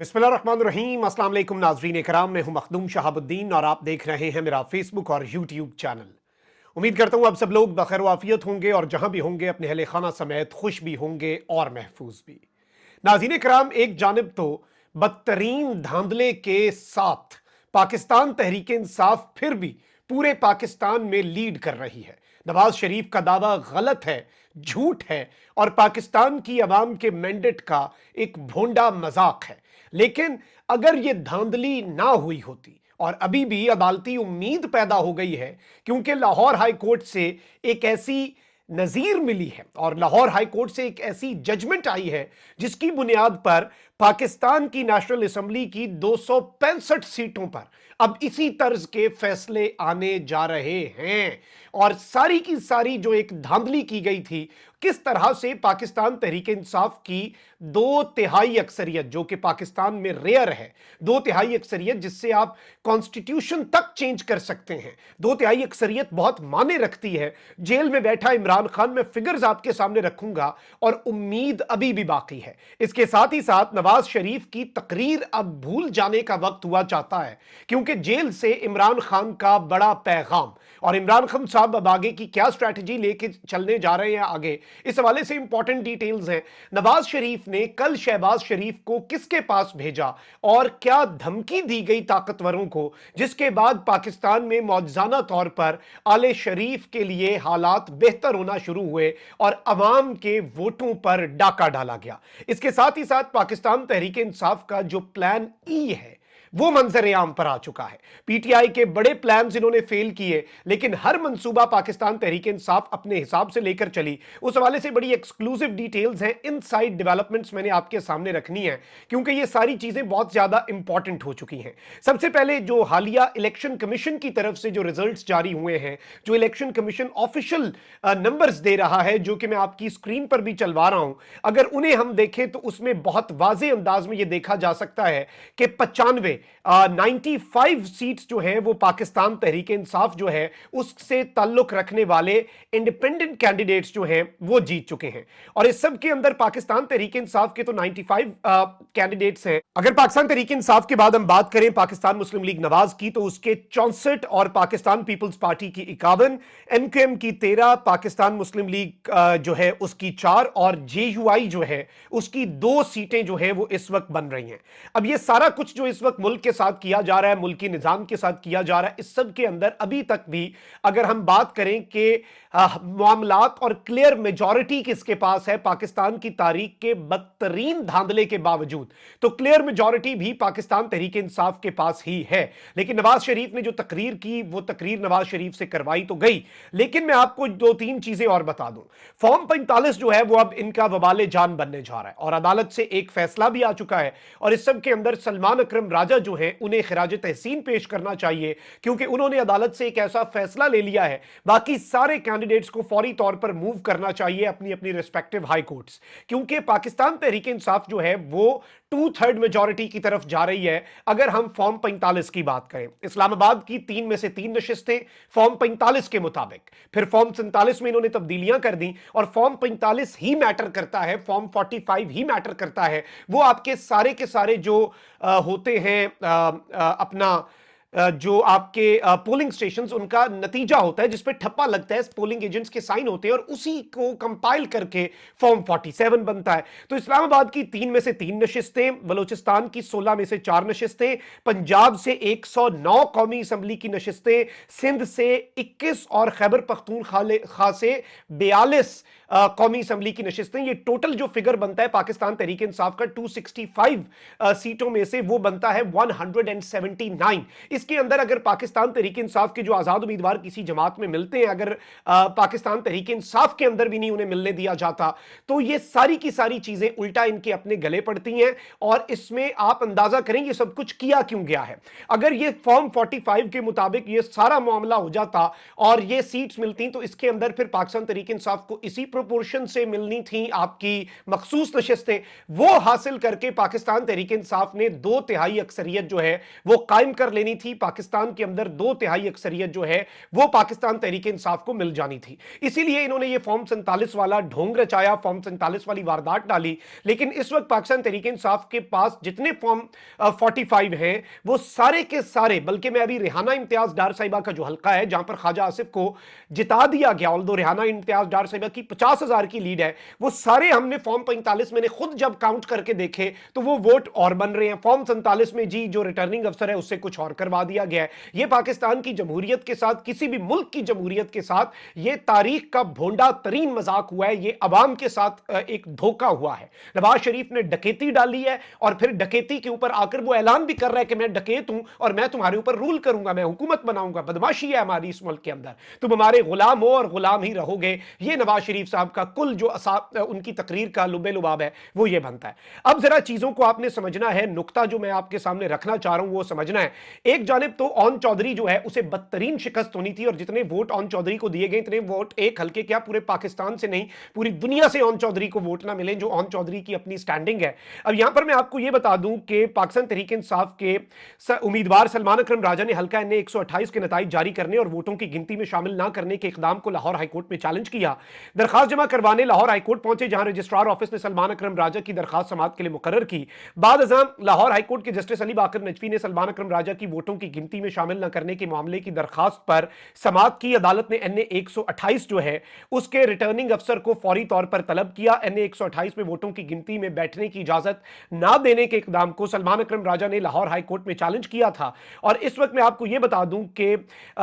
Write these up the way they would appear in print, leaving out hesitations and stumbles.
बिस्मिल्लाहिर्रहमानिर्रहीम। अस्सलाम वालेकुम नाज़रीन कराम, मैं हूं मखदूम शहाबुद्दीन और आप देख रहे हैं मेरा फेसबुक और यूट्यूब चैनल। उम्मीद करता हूं आप सब लोग बखैर वाफियत होंगे और जहां भी होंगे अपने अहले खाना समेत खुश भी होंगे और महफूज भी। नाज़रीन कराम, एक जानिब तो बदतरीन धांधले के साथ पाकिस्तान तहरीक इंसाफ फिर भी पूरे पाकिस्तान में लीड कर रही है। नवाज शरीफ का दावा गलत है, झूठ है और पाकिस्तान की आवाम के मैंडेट का एक भोंडा मजाक है। लेकिन अगर यह धांधली ना हुई होती और अभी भी अदालती उम्मीद पैदा हो गई है, क्योंकि लाहौर हाई कोर्ट से एक ऐसी नजीर मिली है और लाहौर हाई कोर्ट से एक ऐसी जजमेंट आई है जिसकी बुनियाद पर पाकिस्तान की नेशनल असेंबली की 265 सीटों पर अब इसी तर्ज के फैसले आने जा रहे हैं। और सारी की सारी जो एक धांधली की गई थी, किस तरह से पाकिस्तान तहरीक इंसाफ की 2/3 अक्सरियत, जो कि पाकिस्तान में रेयर है, 2/3 अक्सरियत जिससे आप कॉन्स्टिट्यूशन तक चेंज कर सकते हैं, 2/3 अक्सरियत बहुत माने रखती है। जेल में बैठा इमरान खान, मैं फिगर्स आपके सामने रखूंगा और उम्मीद अभी भी बाकी है। इसके साथ ही साथ नवाज शरीफ की तकरीर अब भूल जाने का वक्त हुआ चाहता है, क्योंकि जेल से इमरान खान का बड़ा पैगाम और इमरान खान साहब अब आगे की क्या स्ट्रैटेजी लेके चलने जा रहे हैं आगे, इस हवाले से इंपॉर्टेंट डिटेल्स हैं। नवाज शरीफ ने कल शहबाज शरीफ को किसके पास भेजा और क्या धमकी दी गई ताकतवरों को, जिसके बाद पाकिस्तान में मौजूदा तौर पर आले शरीफ के लिए हालात बेहतर होना शुरू हुए और अवाम के वोटों पर डाका डाला गया। इसके साथ ही साथ पाकिस्तान तहरीक इंसाफ का जो प्लान ई है वो मंजर आम पर आ चुका है। पीटीआई के बड़े प्लान्स इन्होंने फेल किए, लेकिन हर मंसूबा पाकिस्तान तहरीक इंसाफ अपने हिसाब से लेकर चली। उस हवाले से बड़ी एक्सक्लूसिव डिटेल्स हैं, इनसाइड डेवलपमेंट्स मैंने आपके सामने रखनी है, क्योंकि ये सारी चीजें बहुत ज्यादा इंपॉर्टेंट हो चुकी हैं। सबसे पहले जो हालिया इलेक्शन कमीशन की तरफ से जो रिजल्ट्स जारी हुए हैं, जो election commission official numbers they रहा है, जो कि मैं आपकी स्क्रीन पर भी चलवा रहा हूं, अगर उन्हें हम देखें तो उसमें बहुत वाजे अंदाज में यह देखा जा सकता है कि 95 सीट्स जो है वो पाकिस्तान तहरीक इंसाफ जो है उससे ताल्लुक रखने वाले इंडिपेंडेंट कैंडिडेट्स जो हैं वो जीत चुके हैं। और इस सब के अंदर पाकिस्तान तहरीक इंसाफ के तो 95 कैंडिडेट्स हैं। अगर पाकिस्तान तहरीक इंसाफ के बाद हम बात करें पाकिस्तान मुस्लिम लीग नवाज की, तो उसके 64 और पाकिस्तान पीपल्स पार्टी की 51, एमक्यूएम की 13, पाकिस्तान मुस्लिम लीग जो है उसकी 4 और जेयूआई जो है उसकी 2 सीटें जो है वो इस वक्त बन रही हैं। अब ये सारा कुछ जो इस वक्त मुल्क के साथ किया जा रहा है, मुल्की निजाम के साथ किया जा रहा है, इस सब के अंदर अभी तक भी अगर हम बात करें कि मामलात और क्लियर मेजॉरिटी किसके पास है पाकिस्तान की तारीख के बदतरीन धांधले के बावजूद, तो क्लियर मेजॉरिटी भी पाकिस्तान तहरीक इंसाफ के पास ही है। लेकिन नवाज शरीफ ने जो तकरीर की वो तकरीर नवाज शरीफ से करवाई तो गई, लेकिन मैं आपको 2-3 चीजें और बता दूं। फॉर्म 45 जो है वो अब इनका वबाले जान बनने जा रहा है और अदालत से एक फैसला भी आ चुका है और इस सब के अंदर सलमान अकरम राजा जो है उन्हें खिराज तहसीन पेश करना चाहिए, क्योंकि उन्होंने अदालत से एक ऐसा फैसला ले लिया है। बाकी सारे कैंडिडेट्स को फौरी तौर पर मूव करना चाहिए अपनी अपनी रिस्पेक्टिव हाई कोर्ट्स, क्योंकि पाकिस्तान तहरीक इंसाफ जो है वो 2/3 मेजॉरिटी की तरफ जा रही है। अगर हम फॉर्म 45 की बात करें, इस्लामाबाद की 3 में से 3 नशिस्तें फॉर्म 45 के मुताबिक, फिर फॉर्म 47 में इन्होंने तब्दीलियां कर दी और फॉर्म 45 ही मैटर करता है, फॉर्म 45 ही मैटर करता है। वो आपके सारे के सारे जो होते हैं अपना जो आपके पोलिंग स्टेशंस, उनका नतीजा होता है जिस पे ठप्पा लगता है, पोलिंग एजेंट्स के साइन होते हैं और उसी को कंपाइल करके फॉर्म 47 बनता है। तो इस्लामाबाद की 3 में से 3 नशिस्तें, बलूचिस्तान की 16 में से 4 नशिस्तें, पंजाब से 109 कौमी असम्बली की नशिस्तें, सिंध से 21 और खैबर पख्तूनख्वा से 42 कौमी असम्बली की नशिस्तें। ये टोटल जो फिगर बनता है पाकिस्तान तहरीक इंसाफ का 265 सीटों में से वो बनता है 179। इसके अंदर अगर पाकिस्तान तहरीक इंसाफ के जो आजाद उम्मीदवार किसी जमात में मिलते हैं, अगर पाकिस्तान तहरीक इंसाफ के अंदर भी नहीं उन्हें मिलने दिया जाता, तो ये सारी की सारी चीजें उल्टा इनके अपने गले पड़ती हैं। और इसमें आप अंदाजा करें ये सब कुछ किया क्यों गया है। अगर ये फॉर्म 45 के मुताबिक ये सारा मामला हो जाता और ये सीट्स मिलती, तो इसके अंदर फिर पाकिस्तान तहरीक इंसाफ को इसी प्रोपोर्शन से मिलनी थी आपकी मखसूस नशिस्तें, वो हासिल करके पाकिस्तान तहरीक इंसाफ ने 2/3 अक्सरियत जो है वो कायम कर लेनी थी। पाकिस्तान के अंदर 2/3 अक्सरियत जो है वो पाकिस्तान तहरीक इंसाफ को मिल जानी थी। इसीलिए इन्होंने ये फॉर्म 47 वाला ढोंग रचाया, फॉर्म 47 वाली वारदात डाली। लेकिन इस वक्त पाकिस्तान तहरीक इंसाफ के पास जितने फॉर्म 45 हैं वो सारे के सारे, बल्कि मैं अभी रेहाना इम्तियाज डार साहिबा का जो हल्का है जहां पर ख्वाजा आसिफ को जिता दिया गया, ऑल्दो रेहाना इम्तियाज डार साहिबा की 50,000 की लीड है, वो सारे हमने फॉर्म 45 मैंने खुद जब काउंट करके देखे तो वो वोट और बन रहे हैं। फॉर्म 47 में जी जो रिटर्निंग अफसर है उससे कुछ और करवा दिया गया है। यह पाकिस्तान की जमहूरियत के साथ, किसी भी मुल्क की जमहूरियत के साथ यह तारीख का भोंडा तरीन मजाक हुआ है। यह अवाम के साथ एक धोखा हुआ है। नवाज शरीफ ने डकैती डाली है और फिर डकैती के ऊपर आकर वो ऐलान भी कर रहा है कि मैं डकैत हूं और मैं तुम्हारे ऊपर रूल करूंगा, मैं हुकूमत बनाऊंगा। बदमाशी है हमारी इस मुल्क के अंदर, तुम हमारे गुलाम हो और गुलाम ही रहोगे। ये नवाज शरीफ साहब का कुल जो उनकी तकरीर का लुबे लुबाब है वो ये बनता है। अब जरा चीजों को आपने समझना है, नुक्ता जो मैं आपके सामने रखना चाह रहा हूं वो समझना है। एक जानिब तो ओन चौधरी जो है उसे बदतरीन शिकस्त होनी थी और जितने वोट ओन चौधरी को दिए गए इतने वोट एक हल्के क्या पूरे पाकिस्तान से नहीं पूरी दुनिया से ओन चौधरी को वोट ना मिले, जो ओन चौधरी की अपनी स्टैंडिंग है। अब यहां पर मैं आपको यह बता दूं कि पाकिस्तान तहरीक इंसाफ के उम्मीदवार सलमान अकरम राजा ने हल्का एनए 128 के नतीजे जारी करने और वोटों की गिनती में शामिल ना करने के इकदाम को लाहौर हाईकोर्ट में चैलेंज किया। दरखास्त जमा करवाने लाहौर हाईकोर्ट पहुंचे जहां रजिस्ट्रार ऑफिस ने सलमान अकरम राजा की दरखास्त समाअत के लिए मुकर्रर की। बाद अज़ां लाहौर हाईकोर्ट के जस्टिस अली बाकर नजफी ने सलमान अकरम राजा की वोटों की गिनती में शामिल न करने के मामले की दरखास्त पर समाअत की। अदालत ने एनए 128 जो है उसके रिटर्निंग अफसर को फौरी तौर पर तलब किया। एनए 128 में वोटों की गिनती में बैठने की इजाजत ना देने के इकदाम को सलमान अकरम राजा ने लाहौर हाईकोर्ट में चैलेंज किया था। और इस वक्त मैं आपको यह बता दूं कि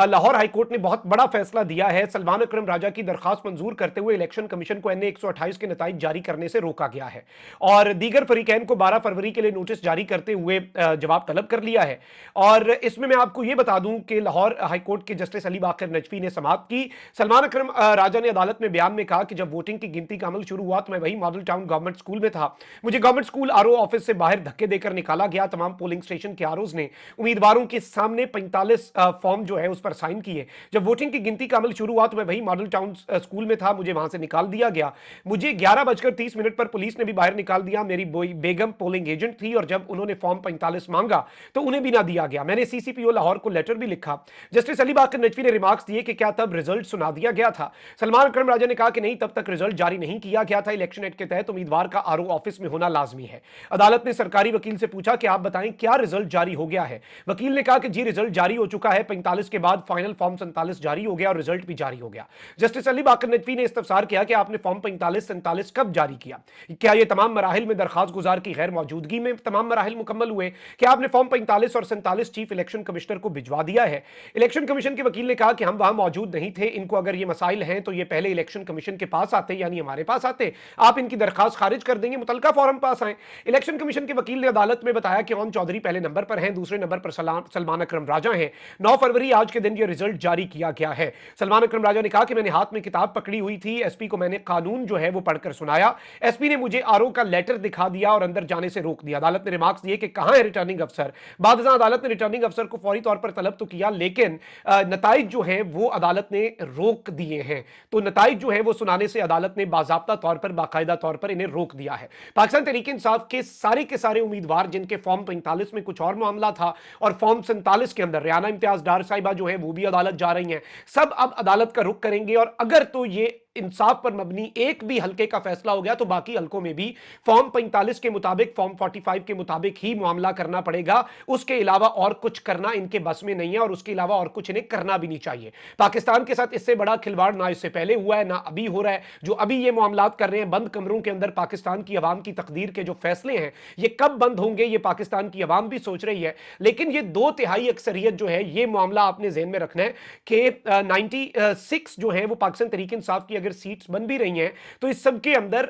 लाहौर हाईकोर्ट ने बहुत बड़ा फैसला दिया है। सलमान अकरम राजा की दरखास्त मंजूर करते हुए इलेक्शन कमीशन को एनए 128 के नतीजे जारी करने से रोका गया है और दीगर फरीकैन को 12 फरवरी के लिए नोटिस जारी करते हुए जवाब तलब कर लिया है। और इसमें मैं आपको यह बता दूं कि लाहौर हाईकोर्ट के जस्टिस अली बाकर नजफी ने समाअत की। सलमान अकरम राजा ने अदालत में बयान में कहा कि जब वोटिंग की गिनती का अमल शुरू हुआ तो मैं वही मॉडल टाउन गवर्नमेंट स्कूल में था। मुझे गवर्नमेंट स्कूल आरओ ऑफिस से बाहर धक्के देकर निकाला गया। तमाम पोलिंग स्टेशन के आरओज ने उम्मीदवारों के सामने 45 फॉर्म जो है उस पर साइन किए। जब वोटिंग की गिनती का अमल शुरू हुआ तो मैं वही मॉडल टाउन स्कूल में था, मुझे वहां से निकाल दिया गया। मुझे 11:30 पर पुलिस ने भी बाहर निकाल दिया। मेरी बेगम पोलिंग एजेंट थी और जब उन्होंने फॉर्म 45 मांगा तो उन्हें भी ना दिया गया। मैंने सीसीपीओ लाहौर को लेटर भी लिखा। जस्टिस अली बाकर नजफी ने रिमार्क्स दिए कि क्या तब रिजल्ट सुना दिया गया था। सलमान अकरम राजा ने कहा कि नहीं, तब तक रिजल्ट जारी नहीं किया गया था। इलेक्शन एक्ट के तहत उम्मीदवार का आरओ ऑफिस में होना लाजमी है। अदालत ने सरकारी वकील से पूछा कि आप बताएं क्या रिजल्ट जारी हो गया है। वकील ने कहा कि जी रिजल्ट जारी हो चुका है, 45 के बाद फाइनल फॉर्म 47 जारी हो गया और रिजल्ट भी जारी हो गया। जस्टिस अली बाकर नजफी ने इस्तफसार किया कि आपने फॉर्म 45-47 कब जारी किया? क्या यह तमाम मराहिल में दरखास्त गुजार की गैर मौजूदगी में तमाम मराहिल मुकम्मल हुए? क्या आपने फॉर्म 45 और 47 चीफ इलेक्शन कमिश्नर को भिजवा दिया है? इलेक्शन कमीशन के वकील ने कहा कि हम वहां मौजूद नहीं थे। इनको अगर ये मसाइल हैं तो ये पहले इलेक्शन कमीशन के पास आते, यानी हमारे पास आते, आप इनकी दरखास्त खारिज कर देंगे, मुतलका फॉरम पास आए। इलेक्शन कमीशन के वकील ने अदालत में बताया कि ओम चौधरी पहले नंबर पर हैं, दूसरे नंबर पर सलमान अकरम राजा हैं। 9 फरवरी आज के दिन ये रिजल्ट जारी किया गया है। सलमान अकरम राजा ने कहा कि मैंने हाथ में किताब पकड़ी हुई थी, एसपी को मैंने कानून जो है वो पढ़कर सुनाया। एसपी ने मुझे आरओ का लेटर दिखा दिया और अंदर जाने से रोक दिया। अदालत ने रिमार्क्स दिए कि कहां है रिटर्निंग अफसर। बाद अदालत ने रिटर्निंग अफसर को फौरी तौर पर तलब तो किया, लेकिन नताइज जो है वो अदालत ने रोक दिए हैं। तो नताइज जो है वो सुनाने से अदालत ने बाज़ाब्ता तौर पर, बाकायदा तौर पर इन्हें रोक दिया है। पाकिस्तान तहरीक इंसाफ के सारे उम्मीदवार जिनके फॉर्म 45 में कुछ और मामला था और फॉर्म 47 के अंदर रेहाना इम्तियाज डार साहिबा जो है वो भी अदालत जा रही हैं, सब अब अदालत का रुख करेंगे। और अगर तो ये इंसाफ पर मबनी एक भी हल्के का फैसला हो गया तो बाकी हल्कों में भी फॉर्म 45 के मुताबिक, फॉर्म 45 के मुताबिक ही मामला करना पड़ेगा। उसके अलावा और कुछ करना इनके बस में नहीं है और उसके अलावा और कुछ इन्हें करना भी नहीं चाहिए। पाकिस्तान के साथ इससे बड़ा खिलवाड़ ना इससे पहले हुआ है ना अभी हो रहा है। जो अभी ये मामलात कर रहे हैं बंद कमरों के अंदर पाकिस्तान की अवाम की तकदीर के जो फैसले हैं ये कब बंद होंगे ये पाकिस्तान की अवाम भी सोच रही है। लेकिन ये 2/3 अक्सरियत जो है ये मामला आपने ज़हन में रखना है कि 96 जो है वो पाकिस्तान तहरीक इंसाफ की अगर सीट्स बन भी रही हैं तो इस सब के अंदर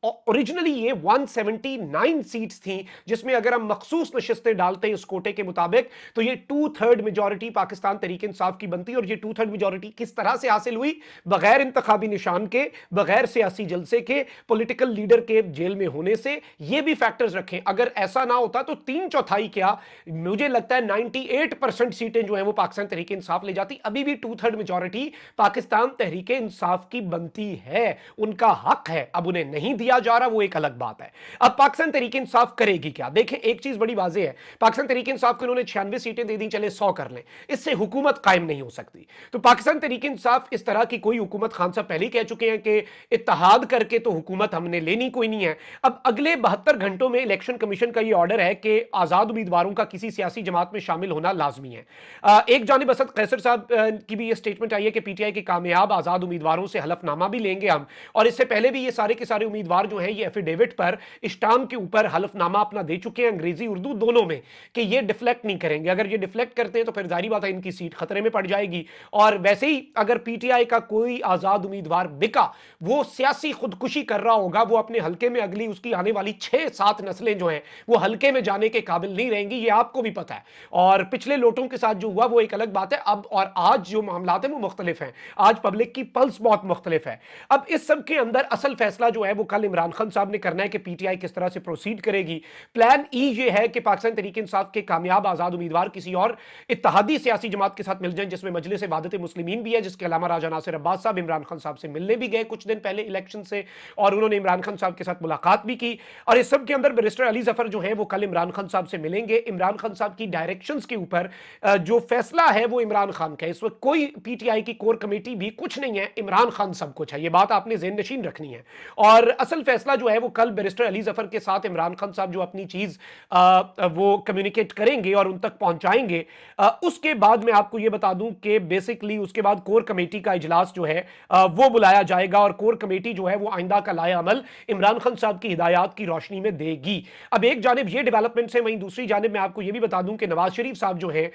ओरिजिनली ये 179 सीट्स थी, जिसमें अगर हम मखसूस नशिस्तें डालते हैं इस कोटे के मुताबिक, तो ये 2/3 मेजॉरिटी पाकिस्तान तहरीक इंसाफ की बनती है। और ये 2/3 मेजॉरिटी किस तरह से हासिल हुई? बगैर इंतखाबी निशान के, बगैर सियासी जलसे के, पॉलिटिकल लीडर के जेल में होने से। ये भी फैक्टर्स रखें, अगर ऐसा ना होता तो 3/4 क्या, मुझे लगता है 98% सीटें जो है वो पाकिस्तान तहरीक इंसाफ ले जाती। अभी भी 2/3 मेजॉरिटी पाकिस्तान तहरीक इंसाफ की बनती है, उनका हक है। अब उन्हें नहीं दिया जा रहा, वो एक अलग बात है। अब पाकिस्तान तहरीक इंसाफ करेगी क्या? देखें, एक चीज बड़ी वाज़ेह है, पाकिस्तान तहरीक इंसाफ को उन्होंने 96 सीटें दे दी, चले 100 कर लें, इससे हुकूमत कायम नहीं हो सकती। तो पाकिस्तान तहरीक इंसाफ इस तरह की कोई हुकूमत, खान साहब पहले ही कह चुके हैं कि इत्तेहाद करके तो हुकूमत हमने लेनी कोई नहीं है। अब अगले 72 घंटों में इलेक्शन कमीशन का यह ऑर्डर है कि आजाद उम्मीदवारों का किसी सियासी जमात में शामिल होना लाजमी है। एक जानिब असद कैसर साहब की भी ये स्टेटमेंट आई है कि पीटीआई के कामयाब आजाद उम्मीदवारों से हलफनामा भी लेंगे हम, और इससे पहले भी ये सारे के सारे उम्मीदवार जो हैं ये एफिडेविट पर स्टाम के ऊपर हलफनामा अपना दे चुके हैं, अंग्रेजी उर्दू दोनों में, कि ये डिफ्लेक्ट नहीं करेंगे। अगर ये डिफ्लेक्ट करते हैं तो फिर जाहिर बात है इनकी सीट खतरे में पड़ जाएगी। और वैसे ही अगर पीटीआई का कोई आजाद उम्मीदवार बिका, वो सियासी खुदकुशी कर रहा होगा, वो अपने हल्के में अगली उसकी आने वाली 6-7 नस्लें जो हैं वो हल्के में जाने के काबिल नहीं रहेंगी, ये आपको भी पता है। और पिछले लोटों के साथ जो हुआ वो एक अलग बात है। अब और आज जो मामलात हैं वो मुख्तलिफ हैं, आज पब्लिक की पल्स बहुत मुख्तलिफ है। अब इस सब के अंदर असल फैसला जो है वो कल इमरान खान साहब ने करना है कि पीटीआई किस तरह से प्रोसीड करेगी। प्लान ई ये है कि पाकिस्तान तहरीक इंसाफ के कामयाब आजाद उम्मीदवार किसी और इत्तेहादी सियासी जमात के साथ मिल जाएं, जिसमें मजलिस वादत मुस्लिमीन भी है, जिसके अलावा राजा नासिर अब्बास साहब इमरान खान साहब से मिलने भी गए कुछ दिन पहले इलेक्शन से, और उन्होंने इमरान खान साहब के साथ मुलाकात भी की। और इस सब के अंदर बैरिस्टर अली जफर जो है वो कल इमरान खान साहब से मिलेंगे। इमरान खान साहब की डायरेक्शंस के ऊपर जो फैसला है वो इमरान खान का है। इस वक्त कोई पीटीआई की कोर कमेटी भी कुछ नहीं है, इमरान खान सब कुछ है, ये बात आपने ज़हन नशीन रखनी है। और असल फैसला जो है वो कल बैरिस्टर अली जफर के साथ इमरान खान साहब जो अपनी चीज वो कम्युनिकेट करेंगे और उन तक पहुंचाएंगे। उसके बाद मैं आपको ये बता दूं कि बेसिकली उसके बाद कोर कमेटी का इजलास जो है वो बुलाया जाएगा, और कोर कमेटी जो है वो आइंदा का लाया अमल इमरान खान साहब की हिदायत की रोशनी में देगी। अब एक जानिब ये डेवलपमेंट्स है, वहीं दूसरी जानिब मैं आपको ये भी बता दूं कि नवाज शरीफ साहब जो है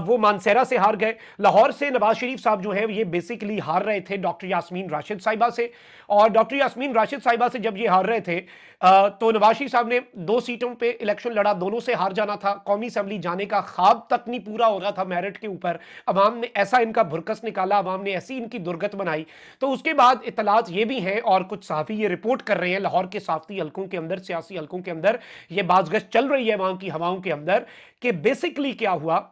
वो मानसेरा से हार गए। लाहौर से नवाज शरीफ साहब जो है ये बेसिकली हार रहे थे डॉक्टर यास्मीन राशिद साहिबा से, और डॉक्टर यास्मीन राशिद साहिबा से जब ये हार रहे थे तो नवाज शरीफ साहब ने 2 सीटों पे इलेक्शन लड़ा, दोनों से हार जाना था, कौमी असेंबली जाने का ख्वाब तक नहीं पूरा हो रहा था मेरिट के ऊपर। अवाम ने ऐसा इनका भुरकस निकाला, अवाम ने ऐसी इनकी दुर्गत बनाई। तो उसके बाद इतलात ये भी हैं और कुछ सहाफ़ी ये रिपोर्ट कर रहे हैं, लाहौर के साफ़ी हलकों के अंदर, सियासी हलकों के अंदर ये बाज़गश्त चल रही है वहां की हवाओं के अंदर, कि बेसिकली क्या हुआ,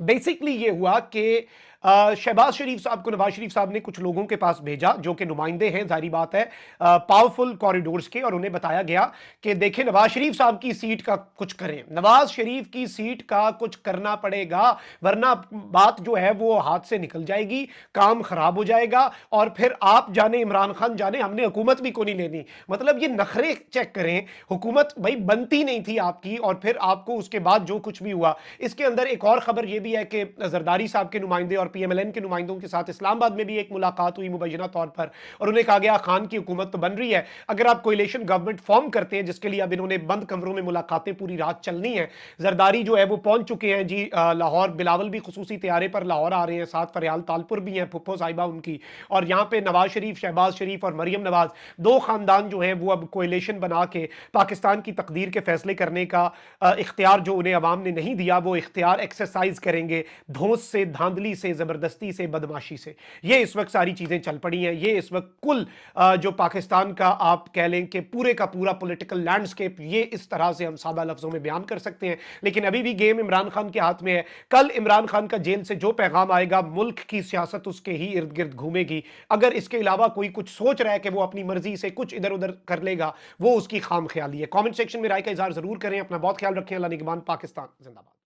बेसिकली ये हुआ कि शहबाज शरीफ साहब को नवाज शरीफ साहब ने कुछ लोगों के पास भेजा जो कि नुमाइंदे हैं, जाहिर बात है, पावरफुल कॉरिडोर्स के, और उन्हें बताया गया कि देखें नवाज शरीफ साहब की सीट का कुछ करें, नवाज शरीफ की सीट का कुछ करना पड़ेगा, वरना बात जो है वो हाथ से निकल जाएगी, काम खराब हो जाएगा, और फिर आप जाने इमरान खान जाने, हमने हुकूमत भी को नहीं लेनी। मतलब ये नखरे चेक करें, हुकूमत भाई बनती नहीं थी आपकी, और फिर आपको उसके बाद जो कुछ भी हुआ। इसके अंदर एक और खबर ये भी है कि जरदारी साहब के नुमाइंदे और पीएमएलएन के नुमाइंदों के साथ इस्लामाबाद में भी एक मुलाकात हुई मुबैना तौर पर, और उन्हें कहा गया खान की हुकूमत तो बन रही है, अगर आप कोलिशन गवर्नमेंट फॉर्म करते हैं, जिसके लिए अब इन्होंने बंद कमरों में मुलाकातें पूरी रात चलनी है। जरदारी जो है वो पहुंच चुके हैं जी लाहौर, बिलावल भी खुसूसी तैयारे पर लाहौर आ रहे हैं, साथ फरियाल तालपुर भी हैं, फुप्पो साहिबा उनकी, और यहाँ पे नवाज शरीफ, शहबाज शरीफ और मरियम नवाज, 2 खानदान जो है वो अब कोलिशन बना के पाकिस्तान की तकदीर के फैसले करने का इख्तियार जो उन्हें अवाम ने नहीं दिया, वो इख्तियार एक्सरसाइज करेंगे, धौंस से, धांधली से, जबरदस्ती से, बदमाशी से। ये इस वक्त सारी चीजें चल पड़ी हैं। ये इस वक्त कुल जो पाकिस्तान का आप कह लें कि पूरे का पूरा पॉलिटिकल लैंडस्केप, ये इस तरह से हम सादा लफ्जों में बयान कर सकते हैं। लेकिन अभी भी गेम इमरान खान के हाथ में है। कल इमरान खान का जेल से जो पैगाम आएगा, मुल्क की सियासत उसके ही इर्द गिर्द घूमेगी। अगर इसके अलावा कोई कुछ सोच रहा है कि वो अपनी मर्जी से कुछ इधर उधर कर लेगा, वो उसकी खाम ख्याली है। कमेंट सेक्शन में राय का इजहार जरूर करें। अपना बहुत ख्याल रखें। अल्लाह निगहबान। पाकिस्तान जिंदाबाद।